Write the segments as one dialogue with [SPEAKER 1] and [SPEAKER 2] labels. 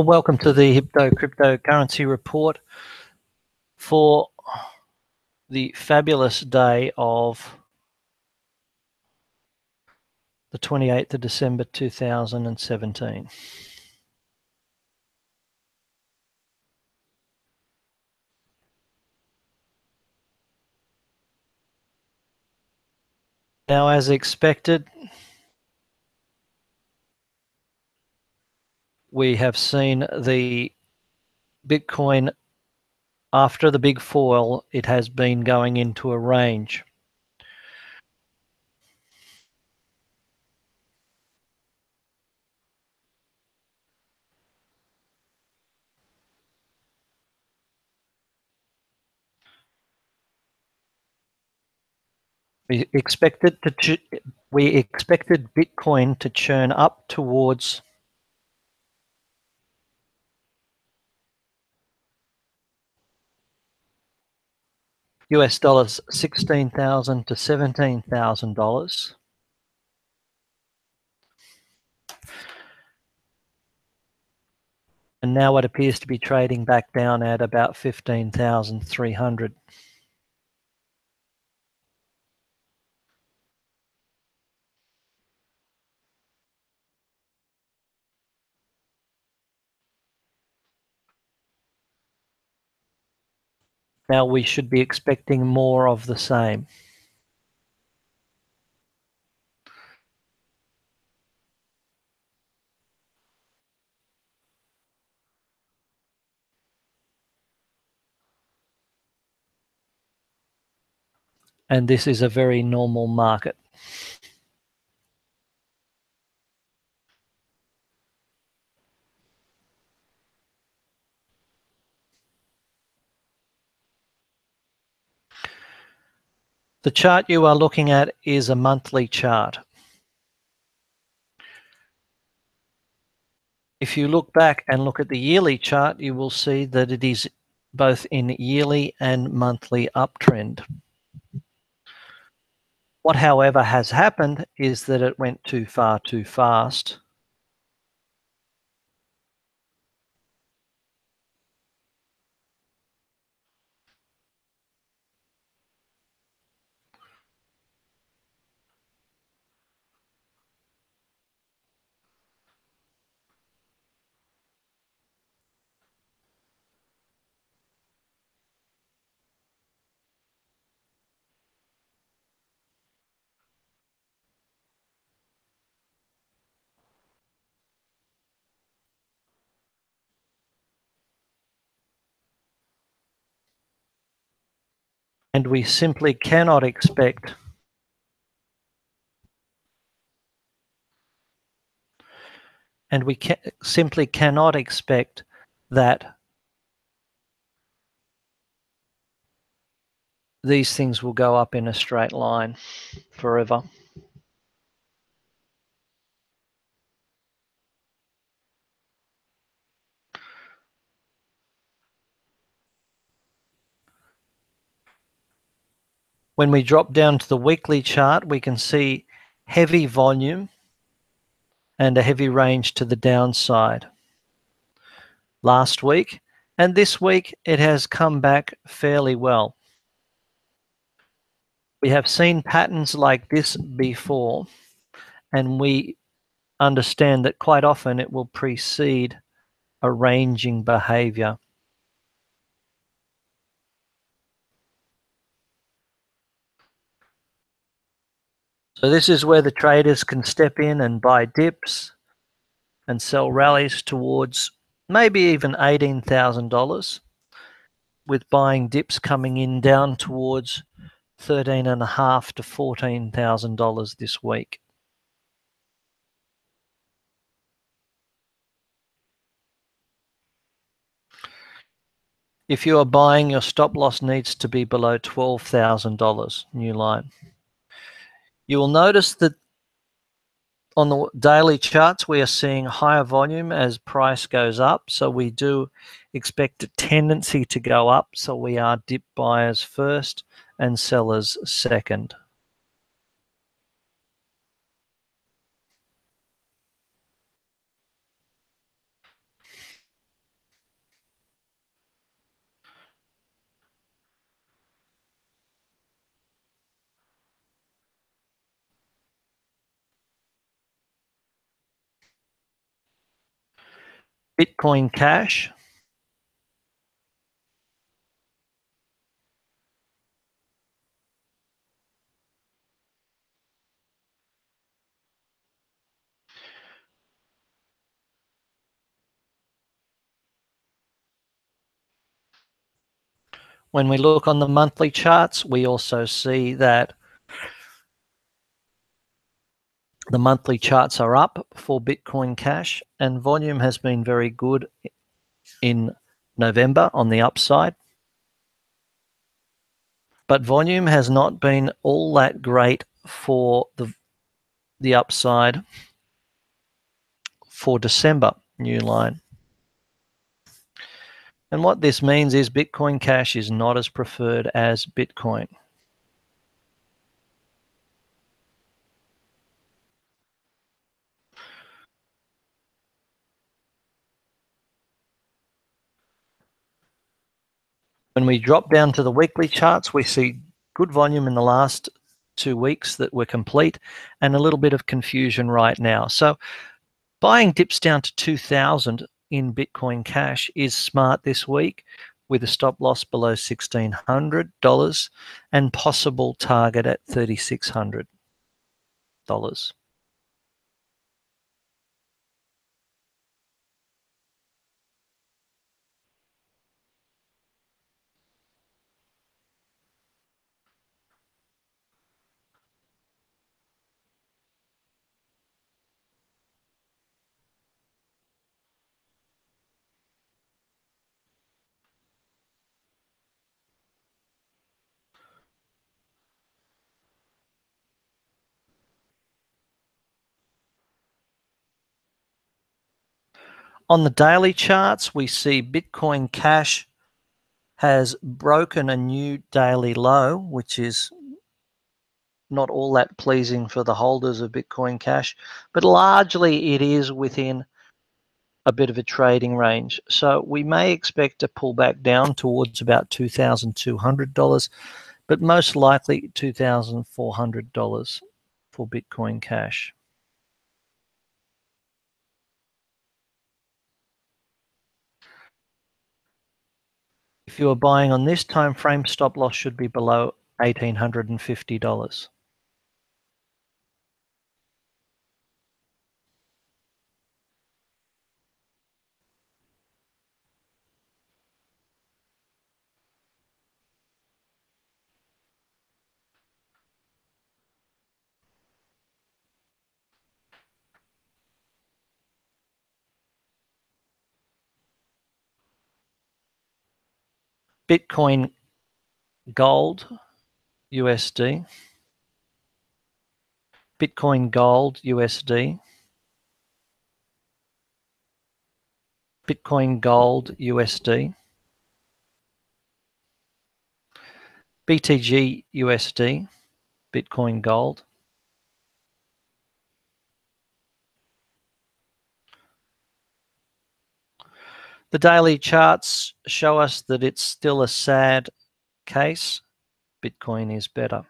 [SPEAKER 1] Welcome to the Hypto cryptocurrency report for the fabulous day of the 28th of December 2017. Now, as expected, we have seen the Bitcoin after the big fall. It has been going into a range. We expected Bitcoin to churn up towards US dollars $16,000 to $17,000. And now it appears to be trading back down at about 15,300. Now we should be expecting more of the same. And this is a very normal market. The chart you are looking at is a monthly chart. If you look back and look at the yearly chart, you will see that it is both in yearly and monthly uptrend. What, however, has happened is that it went too far too fast. And we simply cannot expect simply cannot expect that these things will go up in a straight line forever. When we drop down to the weekly chart, we can see heavy volume and a heavy range to the downside last week, and this week it has come back fairly well. We have seen patterns like this before, and we understand that quite often it will precede a ranging behavior. So this is where the traders can step in and buy dips and sell rallies towards maybe even $18,000, with buying dips coming in down towards $13,500 to $14,000 this week. If you are buying, your stop loss needs to be below $12,000, new line. You will notice that on the daily charts, we are seeing higher volume as price goes up. So we do expect a tendency to go up. So we are dip buyers first and sellers second. Bitcoin Cash. When we look on the monthly charts, we also see that the monthly charts are up for Bitcoin Cash, and volume has been very good in November on the upside. But volume has not been all that great for the upside for December, new line. And what this means is Bitcoin Cash is not as preferred as Bitcoin. When we drop down to the weekly charts, we see good volume in the last 2 weeks that were complete and a little bit of confusion right now. So buying dips down to 2,000 in Bitcoin Cash is smart this week with a stop loss below $1,600 and possible target at $3,600. On the daily charts, we see Bitcoin Cash has broken a new daily low, which is not all that pleasing for the holders of Bitcoin Cash, but largely it is within a bit of a trading range. So we may expect a pullback down towards about $2,200, but most likely $2,400 for Bitcoin Cash. If you are buying on this time frame, stop loss should be below $1,850. Bitcoin Gold USD. Bitcoin Gold USD. Bitcoin Gold USD. BTG USD. Bitcoin Gold. The daily charts show us that it's still a sad case. Bitcoin is better.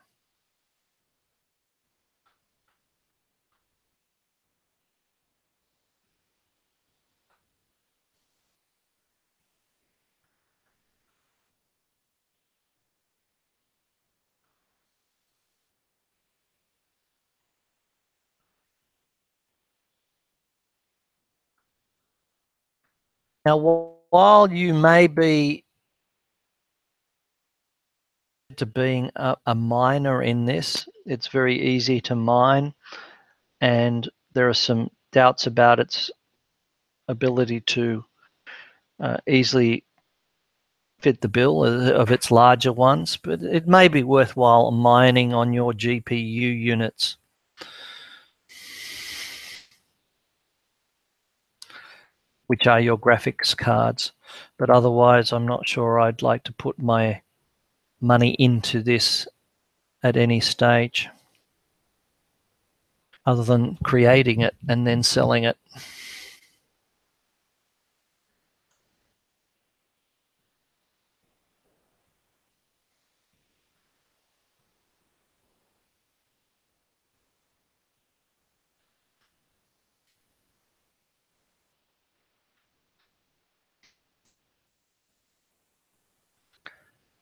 [SPEAKER 1] Now, while you may be to being a miner in this, it's very easy to mine, and there are some doubts about its ability to easily fit the bill of its larger ones, but it may be worthwhile mining on your GPU units. Which are your graphics cards. But otherwise, I'm not sure I'd like to put my money into this at any stage other than creating it and then selling it.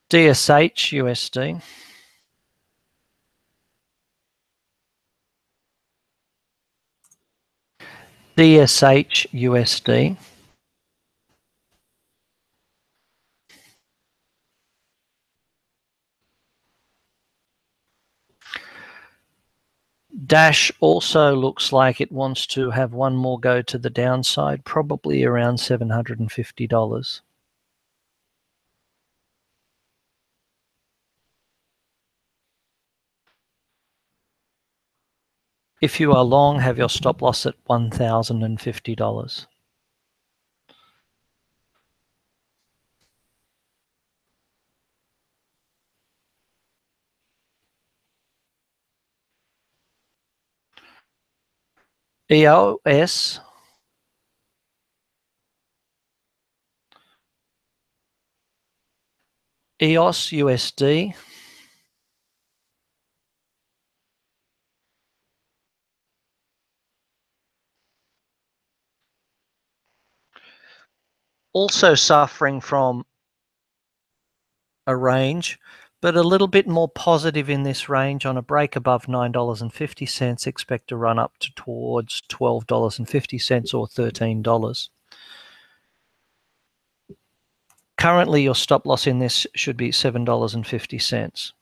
[SPEAKER 1] DSH USD. DSH USD. Dash also looks like it wants to have one more go to the downside, probably around $750. If you are long, have your stop loss at $1,050. EOS. EOS USD. Also suffering from a range, but a little bit more positive in this range. On a break above $9.50, expect to run up to towards $12.50 or $13. Currently, your stop loss in this should be $7.50.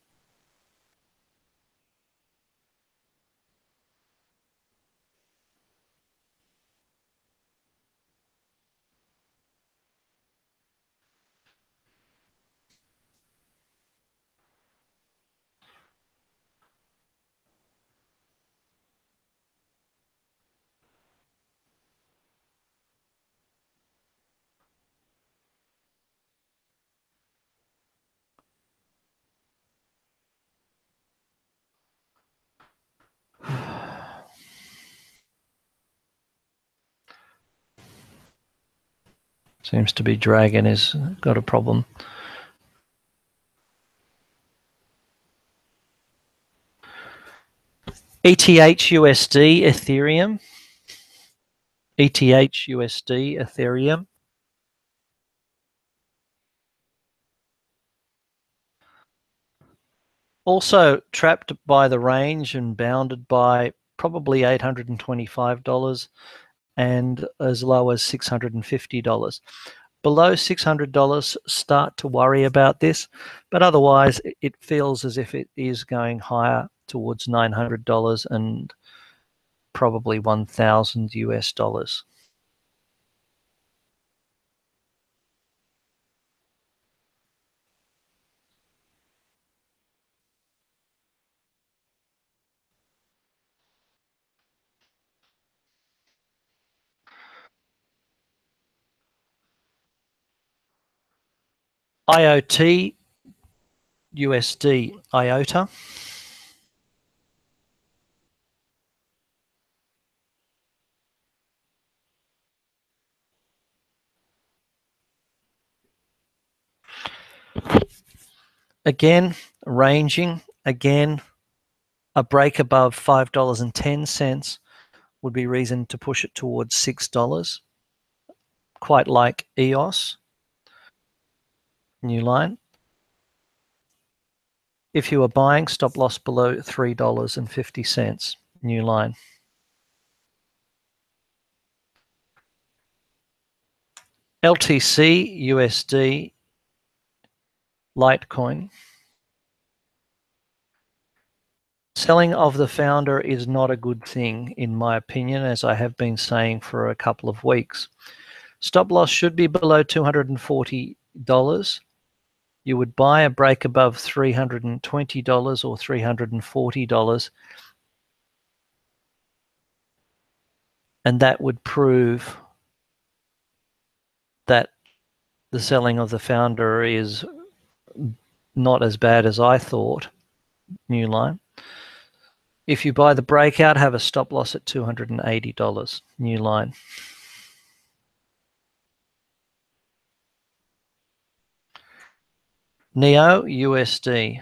[SPEAKER 1] Seems to be Dragon has got a problem. ETH USD Ethereum. ETH USD Ethereum. Also trapped by the range and bounded by probably $825 and as low as $650. Below $600, start to worry about this, but otherwise it feels as if it is going higher towards $900 and probably 1,000 US dollars. IoT USD IOTA. Again, ranging. Again, a break above $5.10 would be reason to push it towards $6. Quite like EOS. New line. If you are buying, stop loss below $3.50. New line. LTC USD Litecoin. Selling of the founder is not a good thing, in my opinion, as I have been saying for a couple of weeks. Stop loss should be below $240. You would buy a break above $320 or $340, and that would prove that the selling of the founder is not as bad as I thought. New line. If you buy the breakout, have a stop loss at $280. New line. NEO USD.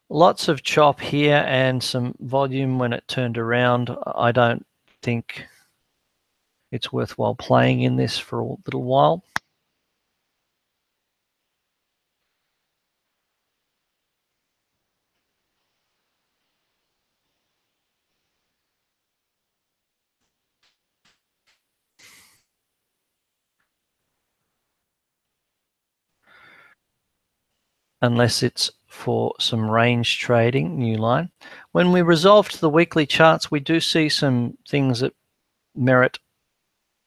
[SPEAKER 1] Lots of chop here and some volume when it turned around. I don't think it's worthwhile playing in this for a little while. Unless it's for some range trading, new line. When we resolve to the weekly charts, we do see some things that merit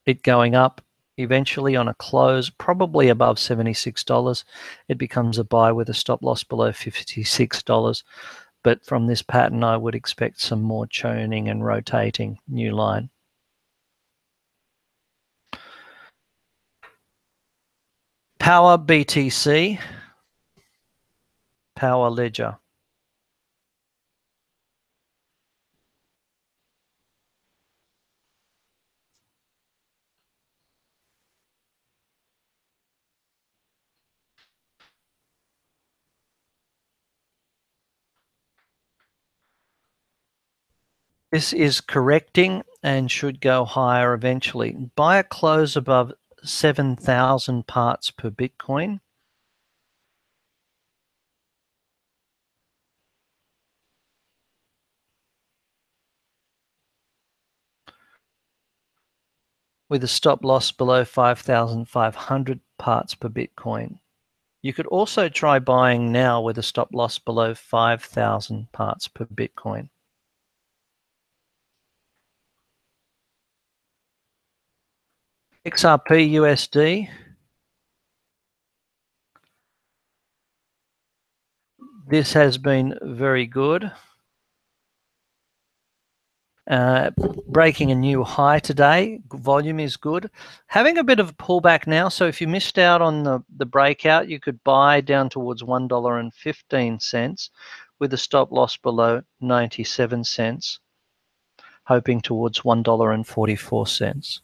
[SPEAKER 1] it going up eventually on a close, probably above $76. It becomes a buy with a stop loss below $56. But from this pattern, I would expect some more churning and rotating new line. Power BTC, Power Ledger. This is correcting and should go higher eventually. Buy a close above 7,000 parts per Bitcoin. With a stop loss below 5,500 parts per Bitcoin. You could also try buying now with a stop loss below 5,000 parts per Bitcoin. XRP USD. This has been very good. Breaking a new high today. Volume is good. Having a bit of a pullback now. So if you missed out on the breakout, you could buy down towards $1.15 with a stop loss below 97 cents, hoping towards $1.44.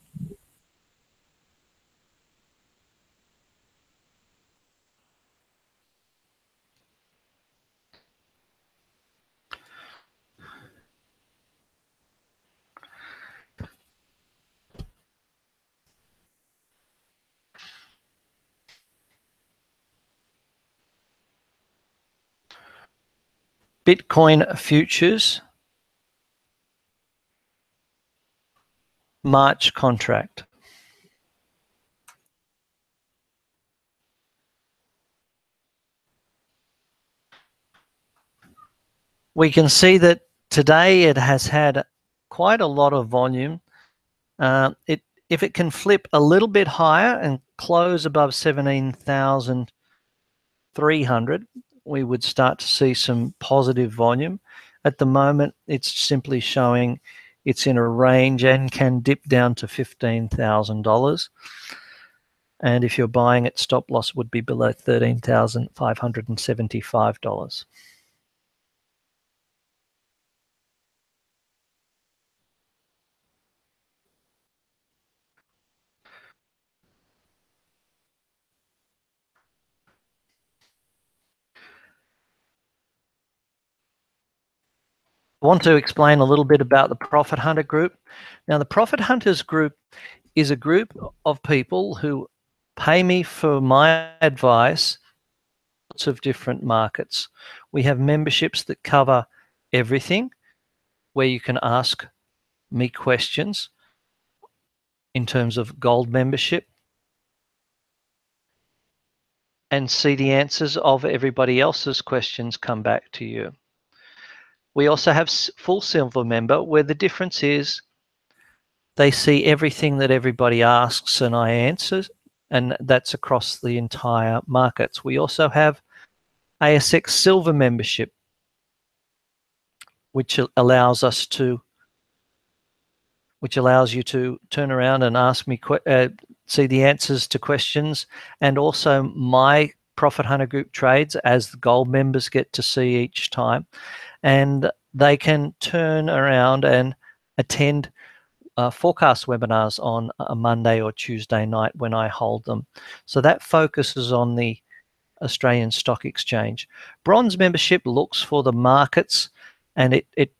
[SPEAKER 1] Bitcoin futures, March contract. We can see that today it has had quite a lot of volume. If it can flip a little bit higher and close above 17,300, we would start to see some positive volume. At the moment, it's simply showing it's in a range and can dip down to $15,000. And if you're buying it, stop loss would be below $13,575. I want to explain a little bit about the Profit Hunter group. Now, the Profit Hunters group is a group of people who pay me for my advice in lots of different markets. We have memberships that cover everything, where you can ask me questions in terms of gold membership and see the answers of everybody else's questions come back to you. We also have full silver member, where the difference is they see everything that everybody asks and I answer, and that's across the entire markets. We also have ASX silver membership, which allows you to turn around and ask me, see the answers to questions, and also my Profit Hunter group trades as the gold members get to see each time. And they can turn around and attend forecast webinars on a Monday or Tuesday night when I hold them. So that focuses on the Australian Stock Exchange. Bronze membership looks for the markets, and it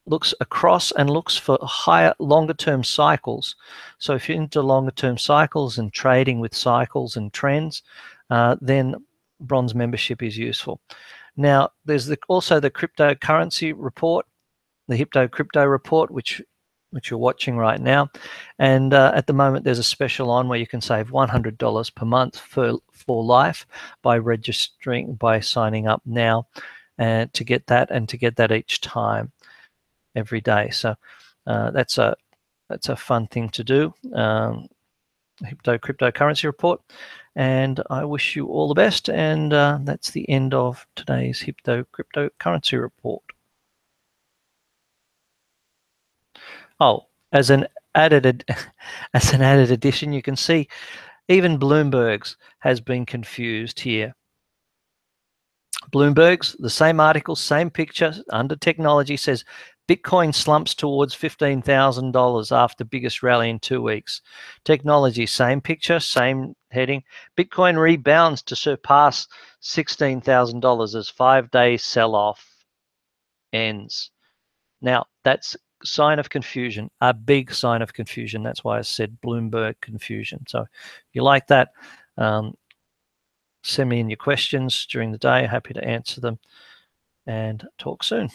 [SPEAKER 1] looks across and looks for higher, longer-term cycles. So if you're into longer-term cycles and trading with cycles and trends, then bronze membership is useful. Now, there's also the cryptocurrency report, the Hypto crypto report, which you're watching right now. And at the moment, there's a special on where you can save $100 per month for life by signing up now, and to get that each time, every day. So that's a fun thing to do. Hypto cryptocurrency report. And I wish you all the best. And that's the end of today's Hypto cryptocurrency report. Oh, as an added addition, you can see even Bloomberg's has been confused here. Bloomberg's, the same article, same picture, under technology, says Bitcoin slumps towards $15,000 after biggest rally in 2 weeks. Technology, same picture, same heading. Bitcoin rebounds to surpass $16,000 as 5-day sell-off ends. Now, that's a sign of confusion, a big sign of confusion. That's why I said Bloomberg confusion. So if you like that, send me in your questions during the day. Happy to answer them, and talk soon.